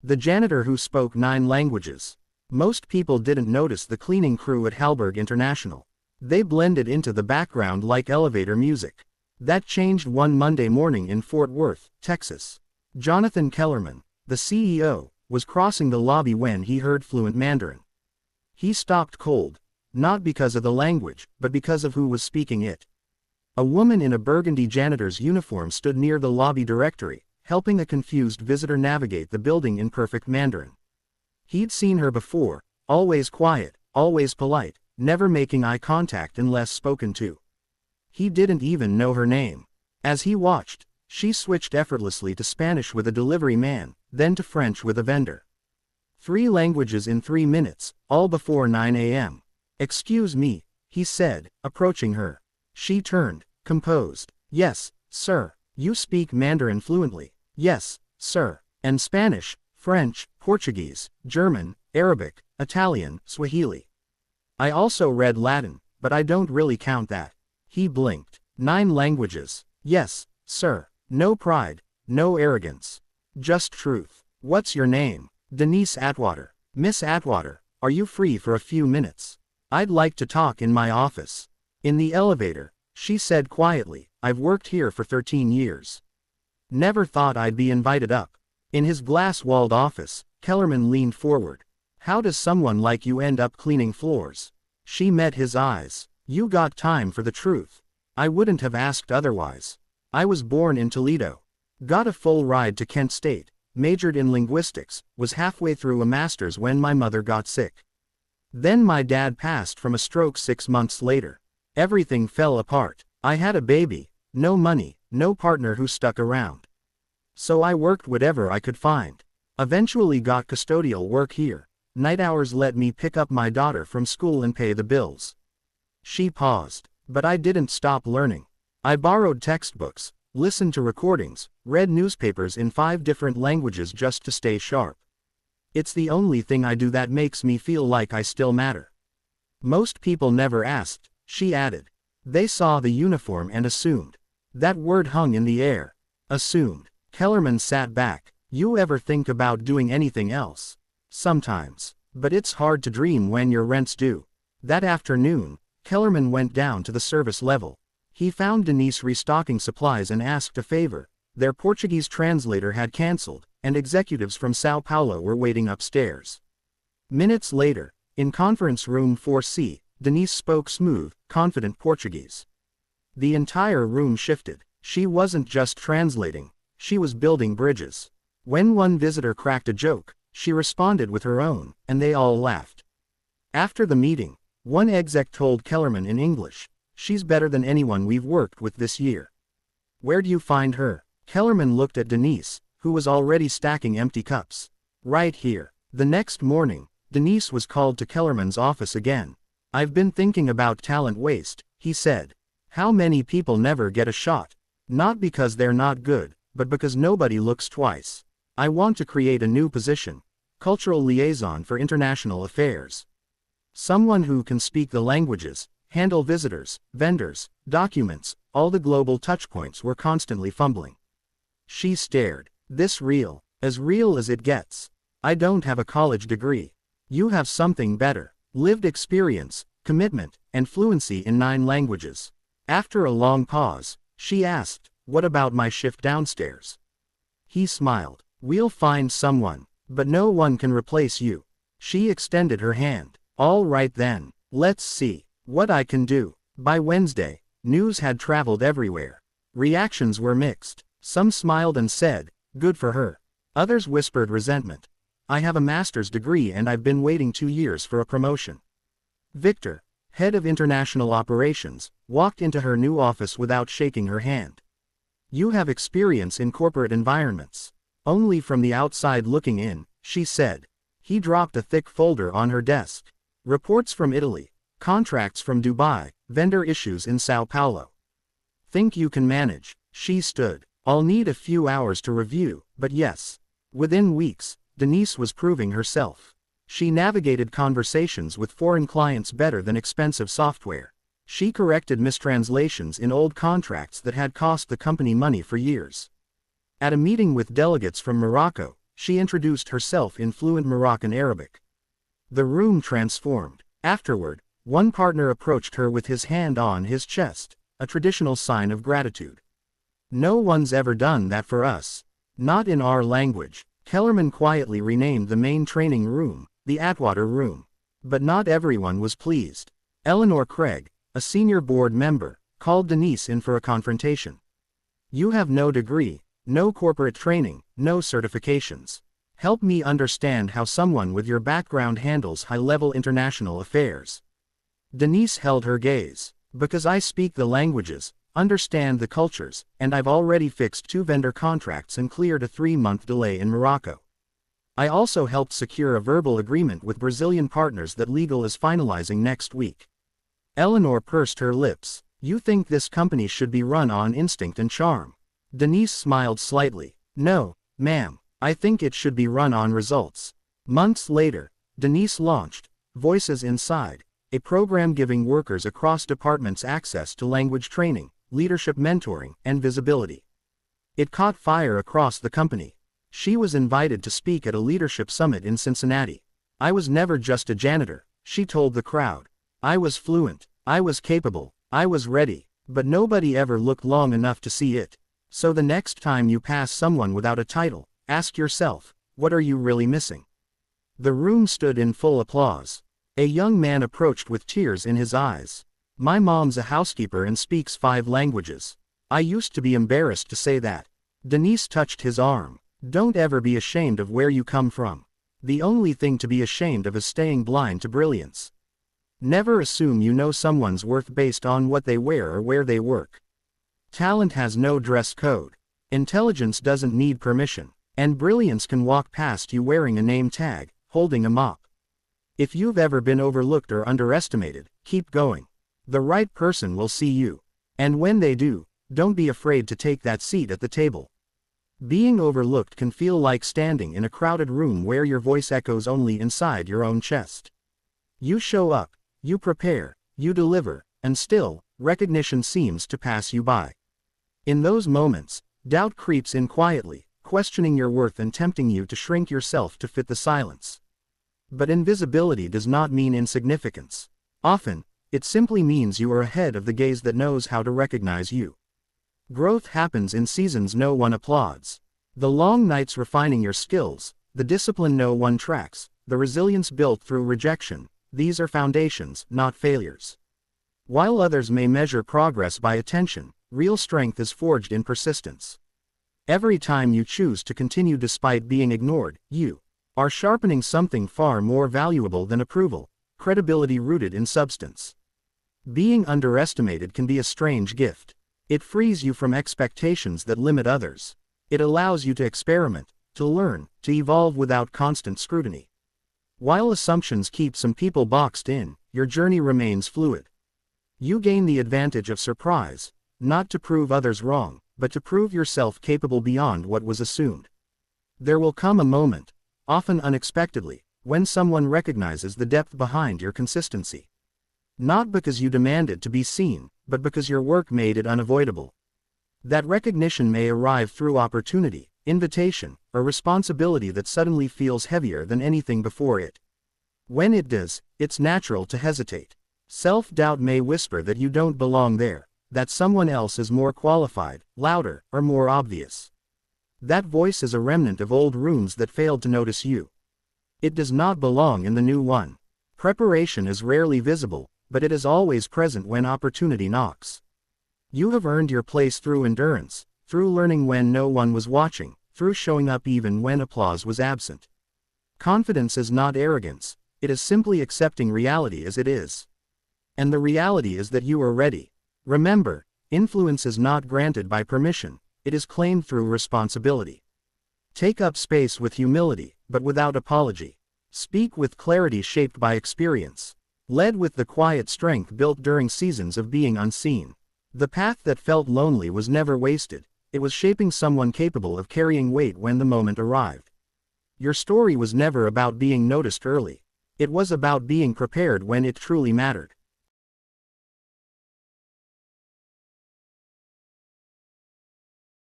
The janitor who spoke 9 languages. Most people didn't notice the cleaning crew at Halberg International. They blended into the background like elevator music. That changed one Monday morning in Fort Worth, Texas. Jonathan Kellerman, the CEO, was crossing the lobby when he heard fluent Mandarin. He stopped cold, not because of the language, but because of who was speaking it. A woman in a burgundy janitor's uniform stood near the lobby directory, helping a confused visitor navigate the building in perfect Mandarin. He'd seen her before, always quiet, always polite, never making eye contact unless spoken to. He didn't even know her name. As he watched, she switched effortlessly to Spanish with a delivery man, then to French with a vendor. 3 languages in 3 minutes, all before 9 a.m. "Excuse me," he said, approaching her. She turned, composed. "Yes, sir. You speak Mandarin fluently." "Yes, sir. And Spanish, French, Portuguese, German, Arabic, Italian, Swahili. I also read Latin, but I don't really count that." He blinked. 9 languages. "Yes, sir. No pride, no arrogance. Just truth. What's your name?" "Denise Atwater." "Miss Atwater, are you free for a few minutes? I'd like to talk in my office." In the elevator, she said quietly, "I've worked here for 13 years. Never thought I'd be invited up." In his glass-walled office, Kellerman leaned forward. "How does someone like you end up cleaning floors?" She met his eyes. "You got time for the truth. I wouldn't have asked otherwise. I was born in Toledo. Got a full ride to Kent State, majored in linguistics, was halfway through a master's when my mother got sick. Then my dad passed from a stroke 6 months later. Everything fell apart. I had a baby, no money, no partner who stuck around. So I worked whatever I could find. Eventually got custodial work here. Night hours let me pick up my daughter from school and pay the bills." She paused. "But I didn't stop learning. I borrowed textbooks, listened to recordings, read newspapers in 5 different languages just to stay sharp. It's the only thing I do that makes me feel like I still matter." "Most people never asked," she added. "They saw the uniform and assumed." That word hung in the air. Assumed. Kellerman sat back. "You ever think about doing anything else?" "Sometimes. But it's hard to dream when your rent's due." That afternoon, Kellerman went down to the service level. He found Denise restocking supplies and asked a favor. Their Portuguese translator had cancelled, and executives from Sao Paulo were waiting upstairs. Minutes later, in conference room 4C, Denise spoke smooth, confident Portuguese. The entire room shifted. She wasn't just translating, she was building bridges. When one visitor cracked a joke, she responded with her own, and they all laughed. After the meeting, one exec told Kellerman in English, "She's better than anyone we've worked with this year." "Where do you find her?" Kellerman looked at Denise, who was already stacking empty cups. "Right here." The next morning, Denise was called to Kellerman's office again. "I've been thinking about talent waste," he said. "How many people never get a shot? Not because they're not good, but because nobody looks twice. I want to create a new position, cultural liaison for international affairs. Someone who can speak the languages, handle visitors, vendors, documents, all the global touchpoints we're constantly fumbling." She stared. "This real? As real as it gets. I don't have a college degree. You have something better. Lived experience, commitment, and fluency in 9 languages." After a long pause, she asked, "What about my shift downstairs?" He smiled. "We'll find someone, but no one can replace you." She extended her hand. "All right then, let's see what I can do." By Wednesday, news had traveled everywhere. Reactions were mixed. Some smiled and said, "Good for her." Others whispered resentment. "I have a master's degree and I've been waiting 2 years for a promotion." Victor, head of international operations, walked into her new office without shaking her hand. "You have experience in corporate environments." "Only from the outside looking in," she said. He dropped a thick folder on her desk. "Reports from Italy, contracts from Dubai, vendor issues in Sao Paulo. Think you can manage?" She stood. "I'll need a few hours to review, but yes." Within weeks, Denise was proving herself. She navigated conversations with foreign clients better than expensive software. She corrected mistranslations in old contracts that had cost the company money for years. At a meeting with delegates from Morocco, she introduced herself in fluent Moroccan Arabic. The room transformed. Afterward, one partner approached her with his hand on his chest, a traditional sign of gratitude. "No one's ever done that for us. Not in our language." Kellerman quietly renamed the main training room the Atwater Room. But not everyone was pleased. Eleanor Craig, a senior board member, called Denise in for a confrontation. "You have no degree, no corporate training, no certifications. Help me understand how someone with your background handles high-level international affairs." Denise held her gaze. "Because I speak the languages, understand the cultures, and I've already fixed 2 vendor contracts and cleared a 3-month delay in Morocco. I also helped secure a verbal agreement with Brazilian partners that legal is finalizing next week." Eleanor pursed her lips. "You think this company should be run on instinct and charm?" Denise smiled slightly. "No, ma'am, I think it should be run on results." Months later, Denise launched Voices Inside, a program giving workers across departments access to language training, leadership mentoring, and visibility. It caught fire across the company. She was invited to speak at a leadership summit in Cincinnati. "I was never just a janitor," she told the crowd. "I was fluent, I was capable, I was ready, but nobody ever looked long enough to see it. So the next time you pass someone without a title, ask yourself, what are you really missing?" The room stood in full applause. A young man approached with tears in his eyes. "My mom's a housekeeper and speaks 5 languages. I used to be embarrassed to say that." Denise touched his arm. "Don't ever be ashamed of where you come from. The only thing to be ashamed of is staying blind to brilliance. Never assume you know someone's worth based on what they wear or where they work. Talent has no dress code. Intelligence doesn't need permission. And brilliance can walk past you wearing a name tag, holding a mop. If you've ever been overlooked or underestimated, keep going. The right person will see you. And when they do, don't be afraid to take that seat at the table." Being overlooked can feel like standing in a crowded room where your voice echoes only inside your own chest. You show up, you prepare, you deliver, and still, recognition seems to pass you by. In those moments, doubt creeps in quietly, questioning your worth and tempting you to shrink yourself to fit the silence. But invisibility does not mean insignificance. Often, it simply means you are ahead of the gaze that knows how to recognize you. Growth happens in seasons no one applauds. The long nights refining your skills, the discipline no one tracks, the resilience built through rejection, these are foundations, not failures. While others may measure progress by attention, real strength is forged in persistence. Every time you choose to continue despite being ignored, you are sharpening something far more valuable than approval, credibility rooted in substance. Being underestimated can be a strange gift. It frees you from expectations that limit others. It allows you to experiment, to learn, to evolve without constant scrutiny. While assumptions keep some people boxed in, your journey remains fluid. You gain the advantage of surprise, not to prove others wrong, but to prove yourself capable beyond what was assumed. There will come a moment, often unexpectedly, when someone recognizes the depth behind your consistency. Not because you demanded to be seen, but because your work made it unavoidable. That recognition may arrive through opportunity, invitation, or responsibility that suddenly feels heavier than anything before it. When it does, it's natural to hesitate. Self-doubt may whisper that you don't belong there, that someone else is more qualified, louder, or more obvious. That voice is a remnant of old rooms that failed to notice you. It does not belong in the new one. Preparation is rarely visible, but it is always present when opportunity knocks. You have earned your place through endurance, through learning when no one was watching, through showing up even when applause was absent. Confidence is not arrogance, it is simply accepting reality as it is. And the reality is that you are ready. Remember, influence is not granted by permission, it is claimed through responsibility. Take up space with humility, but without apology. Speak with clarity shaped by experience. Lead with the quiet strength built during seasons of being unseen. The path that felt lonely was never wasted, it was shaping someone capable of carrying weight when the moment arrived. Your story was never about being noticed early. It was about being prepared when it truly mattered.